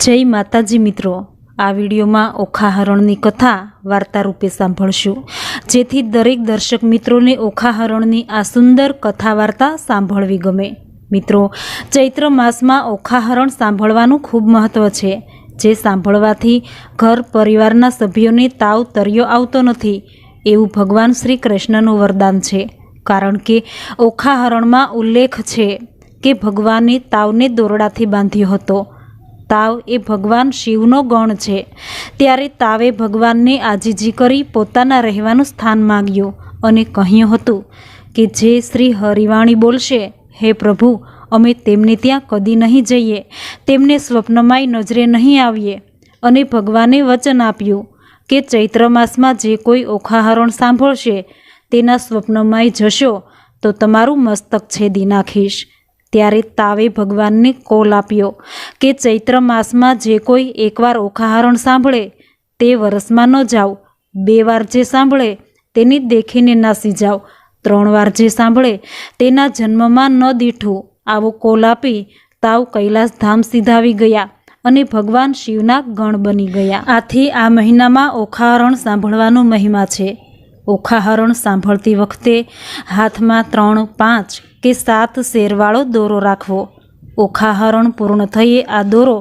જય માતાજી મિત્રો, આ વિડીયોમાં ઓખા હરણની કથા વાર્તા રૂપે સાંભળશું, જેથી દરેક દર્શક મિત્રોને ઓખા હરણની આ સુંદર કથા વાર્તા સાંભળવી ગમે। મિત્રો, ચૈત્ર માસમાં ઓખા હરણ સાંભળવાનું ખૂબ મહત્વ છે, જે સાંભળવાથી ઘર પરિવારના સભ્યોને તાવ તર્યો આવતો નથી એવું ભગવાન શ્રી કૃષ્ણનું વરદાન છે। કારણ કે ઓખા હરણમાં ઉલ્લેખ છે કે ભગવાને તાવને દોરડાથી બાંધ્યો હતો। તાવ એ ભગવાન શિવનો ગણ છે, ત્યારે તાવે ભગવાનને આજીજી કરી પોતાના રહેવાનું સ્થાન માગ્યું અને કહ્યું હતું કે જે શ્રી હરિવાણી બોલશે, હે પ્રભુ, અમે તેમને ત્યાં કદી નહીં જઈએ, તેમને સ્વપ્નમાંય નજરે નહીં આવીએ। અને ભગવાને વચન આપ્યું કે ચૈત્ર માસમાં જે કોઈ ઓખા હરણ સાંભળશે તેના સ્વપ્નમાંય જશો તો તમારું મસ્તક છેદી નાખીશ। ત્યારે તાવે ભગવાનને કોલ આપ્યો કે ચૈત્ર માસમાં જે કોઈ એકવાર ઓખા હરણ સાંભળે તે વરસમાં ન જાઓ, 2 વાર જે સાંભળે તેની દેખીને નાસી જાઓ, 3 વાર જે સાંભળે તેના જન્મમાં ન દીઠું। આવો કોલ આપી તાવ કૈલાસ ધામ સીધાવી ગયા અને ભગવાન શિવના ગણ બની ગયા। આથી આ મહિનામાં ઓખા હરણ સાંભળવાનો મહિમા છે। ઓખા હરણ સાંભળતી વખતે હાથમાં 3, 5 કે 7 શેરવાળો દોરો રાખવો। ઓખા હરણ પૂર્ણ થઈએ આ દોરો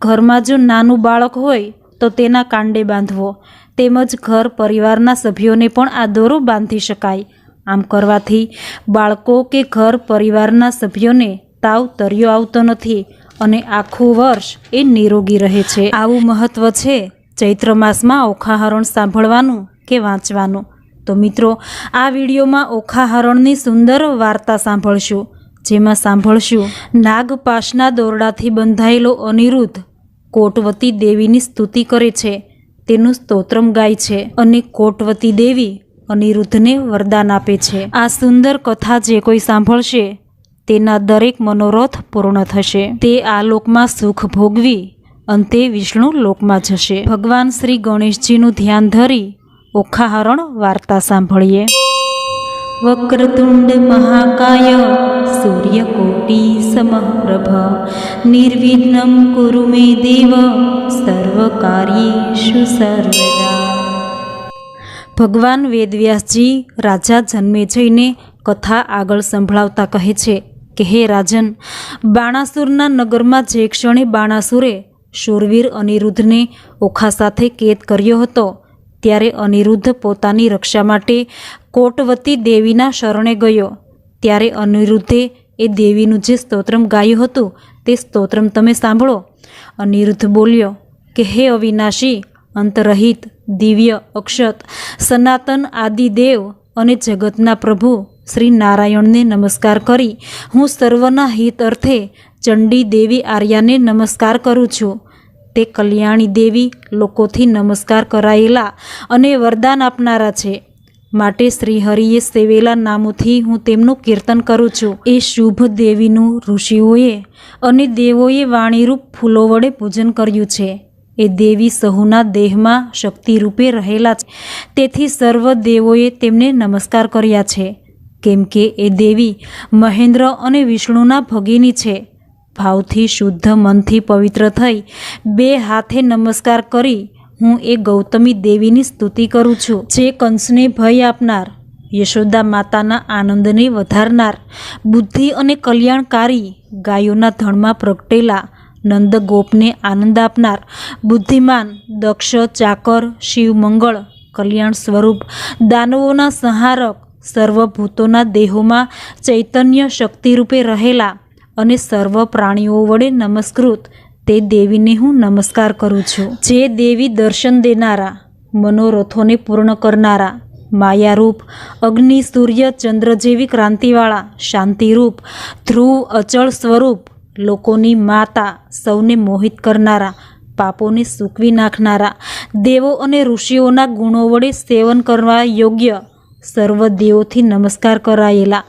ઘરમાં જો નાનું બાળક હોય તો તેના કાંડે બાંધવો, તેમજ ઘર પરિવારના સભ્યોને પણ આ દોરો બાંધી શકાય। આમ કરવાથી બાળકો કે ઘર પરિવારના સભ્યોને તાવ તર્યો આવતો નથી અને આખું વર્ષ એ નિરોગી રહે છે। આવું મહત્વ છે ચૈત્ર માસમાં ઓખા હરણ સાંભળવાનું કે વાંચવાનું। તો મિત્રો, આ વિડીયોમાં ઓખા હરણની સુંદર વાર્તા સાંભળશું, જેમાં સાંભળશું નાગપાશના દોરડાથી બંધાયેલો અનિરુદ્ધ કોટવતી દેવીની સ્તુતિ કરે છે, તેનું સ્તોત્રમ ગાય છે અને કોટવતી દેવી અનિરુદ્ધને વરદાન આપે છે। આ સુંદર કથા જે કોઈ સાંભળશે તેના દરેક મનોરથ પૂર્ણ થશે, તે આ લોકમાં સુખ ભોગવી અંતે વિષ્ણુ લોકમાં જશે। ભગવાન શ્રી ગણેશજીનું ધ્યાન ધરી ઓખા હરણ વાર્તા સાંભળીએ। વક્રતુંડ મહાકાય સૂર્યકોટી સમપ્રભ નિર્વિઘ્નમ કુરુ મે દેવ સર્વકાર્યેષુ સર્વદા। ભગવાન વેદવ્યાસજી રાજા જન્મેજયને કથા આગળ સંભળાવતા કહે છે કે હે રાજન, બાણાસુરના નગરમાં જે ક્ષણે બાણાસુરે શૂરવીર અનિરુદ્ધને ઓખા સાથે કેદ કર્યો હતો, ત્યારે અનિરુદ્ધ પોતાની રક્ષા માટે કોટવતી દેવીના શરણે ગયો। ત્યારે અનિરુદ્ધે એ દેવીનું જે સ્તોત્રમ ગાયું હતું તે સ્તોત્રમ તમે સાંભળો। અનિરુદ્ધ બોલ્યો કે હે અવિનાશી, અંતરહિત, દિવ્ય, અક્ષત, સનાતન આદિ દેવ અને જગતના પ્રભુ શ્રી નારાયણને નમસ્કાર કરી હું સર્વના હિત અર્થે ચંડી દેવી આર્યાને નમસ્કાર કરું છું। તે કલ્યાણી દેવી લોકોથી નમસ્કાર કરાયેલા અને વરદાન આપનારા છે, માટે શ્રીહરિએ સેવેલા નામોથી હું તેમનું કીર્તન કરું છું। એ શુભ દેવીનું ઋષિઓએ અને દેવોએ વાણીરૂપ ફૂલો વડે પૂજન કર્યું છે। એ દેવી સહુના દેહમાં શક્તિ રૂપે રહેલા છે, તેથી સર્વ દેવોએ તેમને નમસ્કાર કર્યા છે, કેમ કે એ દેવી મહેન્દ્ર અને વિષ્ણુના ભગિની છે। ભાવથી શુદ્ધ મનથી પવિત્ર થઈ 2 હાથે નમસ્કાર કરી હું એ ગૌતમી દેવીની સ્તુતિ કરું છું, જે કંસને ભય આપનાર, યશોદા માતાના આનંદને વધારનાર, બુદ્ધિ અને કલ્યાણકારી, ગાયોના ધણમાં પ્રગટેલા નંદ ગોપને આનંદ આપનાર, બુદ્ધિમાન, દક્ષ, ચાકર, શિવ મંગળ, કલ્યાણ સ્વરૂપ, દાનવોના સંહારક, સર્વભૂતોના દેહોમાં ચૈતન્ય શક્તિ રૂપે રહેલા અને સર્વ પ્રાણીઓ વડે નમસ્કૃત તે દેવીને હું નમસ્કાર કરું છું। જે દેવી દર્શન દેનારા, મનોરથોને પૂર્ણ કરનારા, માયારૂપ, અગ્નિ, સૂર્ય, ચંદ્ર જેવી ક્રાંતિવાળા, શાંતિરૂપ, ધ્રુવ, અચળ સ્વરૂપ, લોકોની માતા, સૌને મોહિત કરનારા, પાપોને સૂકવી નાખનારા, દેવો અને ઋષિઓના ગુણો વડે સેવન કરવા યોગ્ય, સર્વ દેવોથી નમસ્કાર કરાયેલા,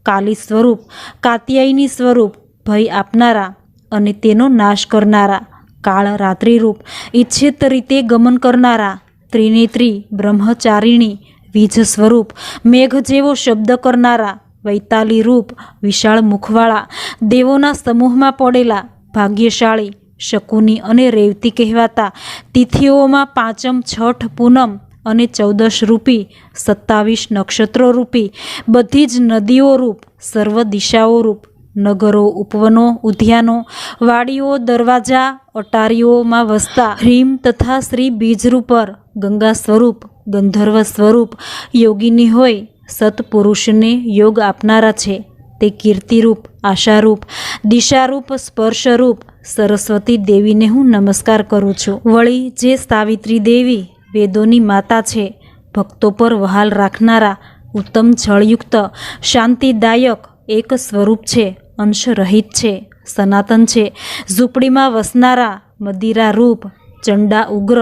કાલી સ્વરૂપ, કાત્યાયની સ્વરૂપ, ભય આપનારા અને તેનો નાશ કરનારા, કાળ રાત્રિરૂપ, ઈચ્છિત રીતે ગમન કરનારા, ત્રિનેત્રી, બ્રહ્મચારિણી, વીજ સ્વરૂપ, મેઘ જેવો શબ્દ કરનારા, વૈતાલી રૂપ, વિશાળ મુખવાળા, દેવોના સમૂહમાં પડેલા, ભાગ્યશાળી, શકુની અને રેવતી કહેવાતા તિથિઓમાં પાંચમ, છઠ, પૂનમ અને 14 રૂપી 27 નક્ષત્રો રૂપી બધી જ નદીઓ રૂપ, સર્વ દિશાઓ રૂપ, નગરો, ઉપવનો, ઉદ્યાનો, વાડીઓ, દરવાજા, અટારીઓમાં વસતા હ્રીમ તથા શ્રી બીજરૂપર ગંગા સ્વરૂપ, ગંધર્વ સ્વરૂપ યોગીની હોય સત્પુરુષને યોગ આપનારા છે. તે કીર્તિરૂપ, આશારૂપ, દિશારૂપ, સ્પર્શરૂપ સરસ્વતી દેવીને હું નમસ્કાર કરું છું. વળી જે સાવિત્રી દેવી વેદોની માતા છે, ભક્તો પર વહાલ રાખનારા, ઉત્તમ જળયુક્ત, શાંતિદાયક એક સ્વરૂપ છે, અંશ રહિત છે, સનાતન છે, ઝૂંપડીમાં વસનારા, મદિરા રૂપ, ચંડા ઉગ્ર,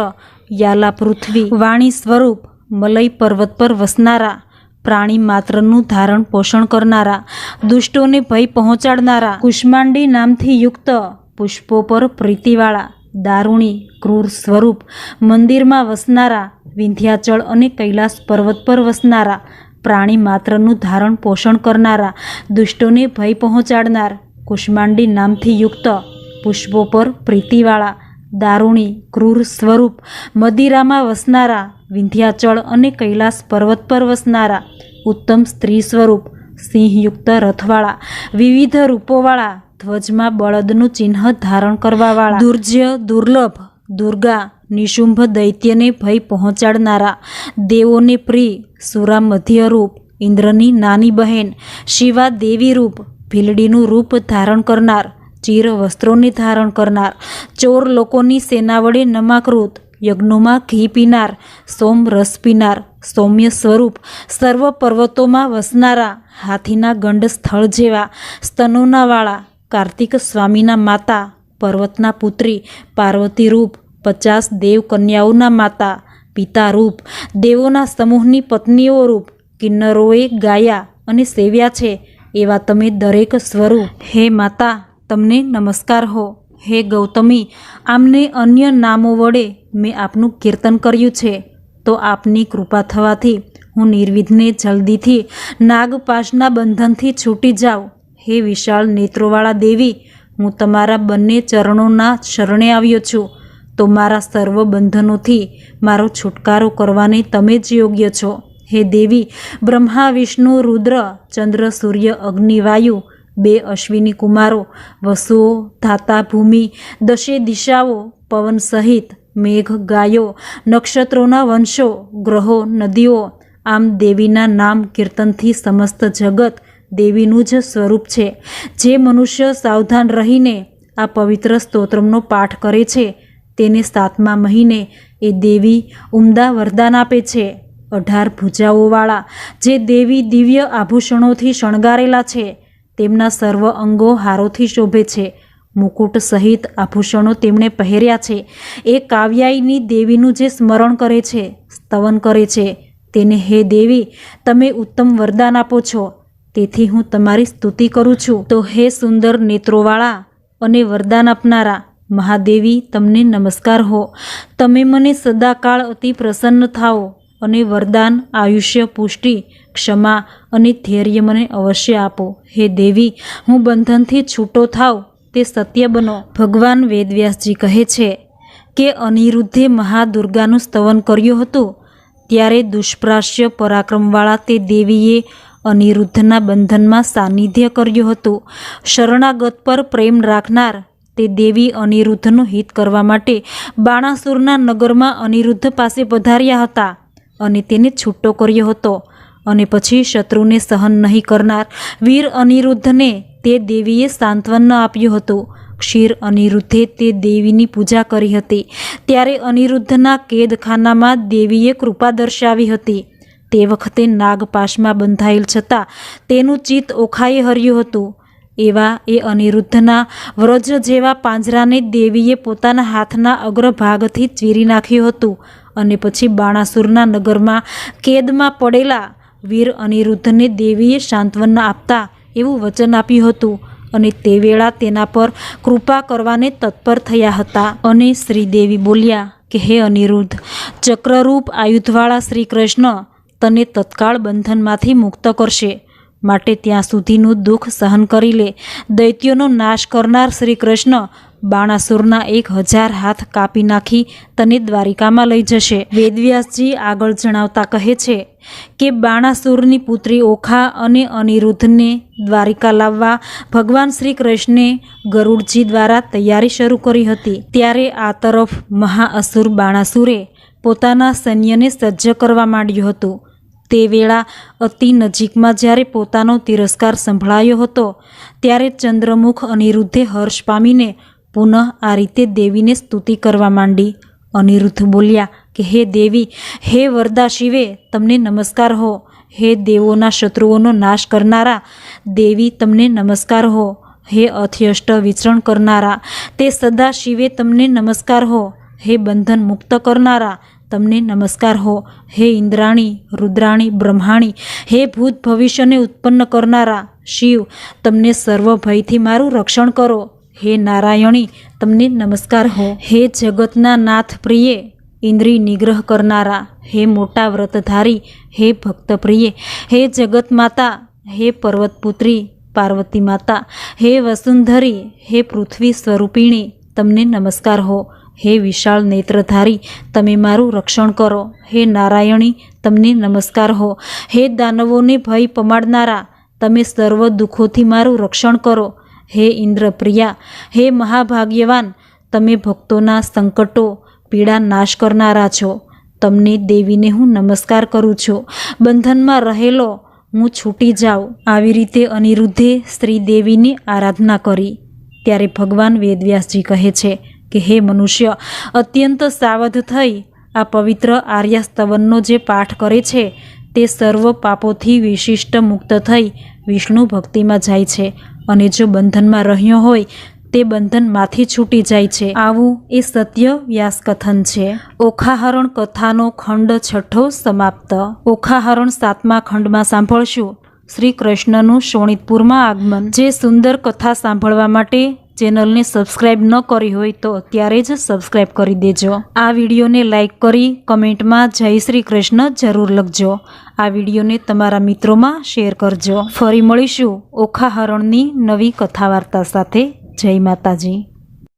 યાલા પૃથ્વી, વાણી સ્વરૂપ, મલય પર્વત પર વસનારા, પ્રાણી માત્રનું ધારણ પોષણ કરનારા, દુષ્ટોને ભય પહોંચાડનારા, કુષ્માંડી નામથી યુક્ત, પુષ્પો પર પ્રીતિવાળા, દારૂણી ક્રૂર સ્વરૂપ, મંદિરમાં વસનારા, વિંધ્યાચળ અને કૈલાસ પર્વત પર વસનારા, પ્રાણી માત્રનું ધારણ પોષણ કરનારા, દુષ્ટોને ભય પહોંચાડનાર, કુષ્માંડી નામથી યુક્ત, પુષ્પો પર પ્રીતિવાળા, દારૂણી ક્રૂર સ્વરૂપ, મદિરામાં વસનારા, વિંધ્યાચળ અને કૈલાસ પર્વત પર વસનારા, ઉત્તમ સ્ત્રી સ્વરૂપ, સિંહયુક્ત રથવાળા, વિવિધ રૂપોવાળા, ધ્વજમાં બળદનું ચિહ્ન ધારણ કરવાવાળા, દુર્જય દુર્લભ, દુર્ગા, નિશુંભ દૈત્યને ભય પહોંચાડનારા, દેવોને પ્રિય, સુરા મધ્યરૂપ, ઇન્દ્રની નાની બહેન, શિવા દેવી રૂપ, ભીલડીનું રૂપ ધારણ કરનાર, ચીર વસ્ત્રોને ધારણ કરનાર, ચોર લોકોની સેના વડે નમાકૃત, યજ્ઞોમાં ઘી પીનાર, સોમ રસ પીનાર, સૌમ્ય સ્વરૂપ, સર્વ પર્વતોમાં વસનારા, હાથીના ગંડ સ્થળ જેવા સ્તનોના વાળા, કાર્તિક સ્વામીના માતા, પર્વતના પુત્રી, પાર્વતી રૂપ, 50 દેવ કન્યાઓના માતા, પિતા રૂપ, દેવોના સમૂહની પત્નીઓ રૂપ, કિન્નરોએ ગાયા અને સેવ્યા છે એવા તમે દરેક સ્વરૂપ. હે માતા, તમને નમસ્કાર હો. હે ગૌતમી, આમને અન્ય નામો વડે મેં આપનું કીર્તન કર્યું છે, તો આપની કૃપા થવાથી હું નિર્વિઘ્ને જલ્દીથી નાગપાશના બંધનથી છૂટી જાઉં. હે વિશાળ નેત્રોવાળા દેવી, હું તમારા બંને ચરણોના શરણે આવ્યો છું, તો મારા સર્વ બંધનોથી મારો છુટકારો કરવાને તમે જ યોગ્ય છો. હે દેવી, બ્રહ્મા, વિષ્ણુ, રુદ્ર, ચંદ્ર, સૂર્ય, અગ્નિ, વાયુ, 2 અશ્વિની કુમારો, વસુઓ, ધાતા, ભૂમિ, 10 દિશાઓ, પવન સહિત, મેઘ, ગાયો, નક્ષત્રોના વંશો, ગ્રહો, નદીઓ, આમ દેવીના નામ કીર્તનથી સમસ્ત જગત દેવીનું જ સ્વરૂપ છે. જે મનુષ્ય સાવધાન રહીને આ પવિત્ર સ્તોત્રનો પાઠ કરે છે, તેને 7મા મહિને એ દેવી ઉમદા વરદાન આપે છે. 18 ભુજાઓવાળા જે દેવી દિવ્ય આભૂષણોથી શણગારેલા છે, તેમના સર્વ અંગો હારોથી શોભે છે. મુકુટ સહિત આભૂષણો તેમણે પહેર્યા છે. એ કાવ્યાયની દેવીનું જે સ્મરણ કરે છે, સ્તવન કરે છે, તેને હે દેવી તમે ઉત્તમ વરદાન આપો છો, તેથી હું તમારી સ્તુતિ કરું છું. તો હે સુંદર નેત્રોવાળા અને વરદાન આપનારા મહાદેવી, તમને નમસ્કાર હો. તમે મને સદાકાળ અતિ પ્રસન્ન થાઓ અને વરદાન, આયુષ્ય, પુષ્ટિ, ક્ષમા અને ધૈર્ય મને અવશ્ય આપો. હે દેવી, હું બંધનથી છૂટો થાવ તે સત્ય બનો. ભગવાન વેદવ્યાસજી કહે છે કે અનિરુદ્ધે મહાદુર્ગાનું સ્તવન કર્યું હતું, ત્યારે દુષ્પ્રાસ્ય પરાક્રમવાળા તે દેવીએ અનિરુદ્ધના બંધનમાં સાનિધ્ય કર્યું હતું. શરણાગત પર પ્રેમ રાખનાર તે દેવી અનિરુદ્ધનું હિત કરવા માટે બાણાસુરના નગરમાં અનિરુદ્ધ પાસે પધાર્યા હતા અને તેને છૂટો કર્યો હતો. અને પછી શત્રુને સહન નહીં કરનાર વીર અનિરુદ્ધને તે દેવીએ સાંત્વન આપ્યું હતું. ક્ષીર અનિરુદ્ધે તે દેવીની પૂજા કરી હતી. ત્યારે અનિરુદ્ધના કેદખાનામાં દેવીએ કૃપા દર્શાવી હતી. તે વખતે નાગપાશમાં બંધાયેલ છતાં તેનું ચિત્ત ઓખાએ હર્યું હતું. એવા એ અનિરુદ્ધના વ્રજ જેવા પાંજરાને દેવીએ પોતાના હાથના અગ્રભાગથી ચીરી નાખ્યું હતું. અને પછી બાણાસુરના નગરમાં કેદમાં પડેલા વીર અનિરુદ્ધને દેવીએ સાંત્વના આપતા એવું વચન આપ્યું હતું અને તે વેળા તેના પર કૃપા કરવાને તત્પર થયા હતા. અને શ્રીદેવી બોલ્યા કે હે અનિરુદ્ધ, ચક્રરૂપ આયુધવાળા શ્રી કૃષ્ણ તને તત્કાળ બંધનમાંથી મુક્ત કરશે, માટે ત્યાં સુધીનું દુઃખ સહન કરી લે. દૈત્યોનો નાશ કરનાર શ્રી કૃષ્ણ બાણાસુરના 1000 હાથ કાપી નાખી તને દ્વારિકામાં લઈ જશે. વેદવ્યાસજી આગળ જણાવતા કહે છે કે બાણાસુરની પુત્રી ઓખા અને અનિરુદ્ધને દ્વારિકા લાવવા ભગવાન શ્રી કૃષ્ણે ગરુડજી દ્વારા તૈયારી શરૂ કરી હતી. ત્યારે આ તરફ મહાઅસુર બાણાસુરે પોતાના સૈન્યને સજ્જ કરવા માંડ્યું હતું. તે વેળા અતિ નજીકમાં જ્યારે પોતાનો તિરસ્કાર સંભળાયો હતો ત્યારે ચંદ્રમુખ અનિરુદ્ધે હર્ષ પામીને પુનઃ આ રીતે દેવીને સ્તુતિ કરવા માંડી. અનિરુદ્ધ બોલ્યા કે હે દેવી, હે વરદા શિવે, તમને નમસ્કાર હો. હે દેવોના શત્રુઓનો નાશ કરનારા દેવી, તમને નમસ્કાર હો. હે અથ્યષ્ટ વિચરણ કરનારા તે સદા શિવે, તમને નમસ્કાર હો. હે બંધન મુક્ત કરનારા તમને નમસ્કાર હો. હે ઇન્દ્રાણી, રુદ્રાણી, બ્રહ્માણી, હે ભૂત ભવિષ્યને ઉત્પન્ન કરનારા શિવ, તમને સર્વ ભયથી મારું રક્ષણ કરો. હે નારાયણી, તમને નમસ્કાર હો. હે જગતના નાથ પ્રિય, ઇન્દ્રિય નિગ્રહ કરનારા, હે મોટા વ્રતધારી, હે ભક્ત પ્રિય, હે જગત માતા, હે પર્વતપુત્રી પાર્વતી માતા, હે વસુંધરી, હે પૃથ્વી સ્વરૂપિણી, તમને નમસ્કાર હો. હે વિશાળ નેત્રધારી, તમે મારું રક્ષણ કરો. હે નારાયણી, તમને નમસ્કાર હો. હે દાનવોને ભય પમાડનારા, તમે સર્વ દુઃખોથી મારું રક્ષણ કરો. હે ઇન્દ્રપ્રિયા, હે મહાભાગ્યવાન, તમે ભક્તોના સંકટો પીડા નાશ કરનારા છો. તમને દેવીને હું નમસ્કાર કરું છું. બંધનમાં રહેલો હું છૂટી જાઉં. આવી રીતે અનિરુદ્ધે શ્રીદેવીની આરાધના કરી. ત્યારે ભગવાન વેદવ્યાસજી કહે છે કે હે મનુષ્ય, અત્યંત સાવધ થઈ આ પવિત્ર આર્યાસ્તવનનો જે પાઠ કરે છે તે સર્વ પાપોથી વિશિષ્ટ મુક્ત થઈ વિષ્ણુ ભક્તિમાં જાય છે અને જો બંધનમાં રહ્યો હોય તે બંધનમાંથી છૂટી જાય છે. આવું એ સત્ય વ્યાસકથન છે. ઓખાહરણ કથાનો ખંડ 6 સમાપ્ત. ઓખાહરણ 7મા ખંડમાં સાંભળશું શ્રી કૃષ્ણનું શોણિતપુરમાં આગમન. જે સુંદર કથા સાંભળવા માટે ચેનલને સબસ્ક્રાઈબ ન કરી હોય તો અત્યારે જ સબસ્ક્રાઈબ કરી દેજો. આ વિડીયોને લાઈક કરી કમેન્ટમાં જય શ્રી કૃષ્ણ જરૂર લખજો. આ વિડીયોને તમારા મિત્રોમાં શેર કરજો. ફરી મળીશું ઓખાહરણની નવી કથા વાર્તા સાથે. જય માતાજી.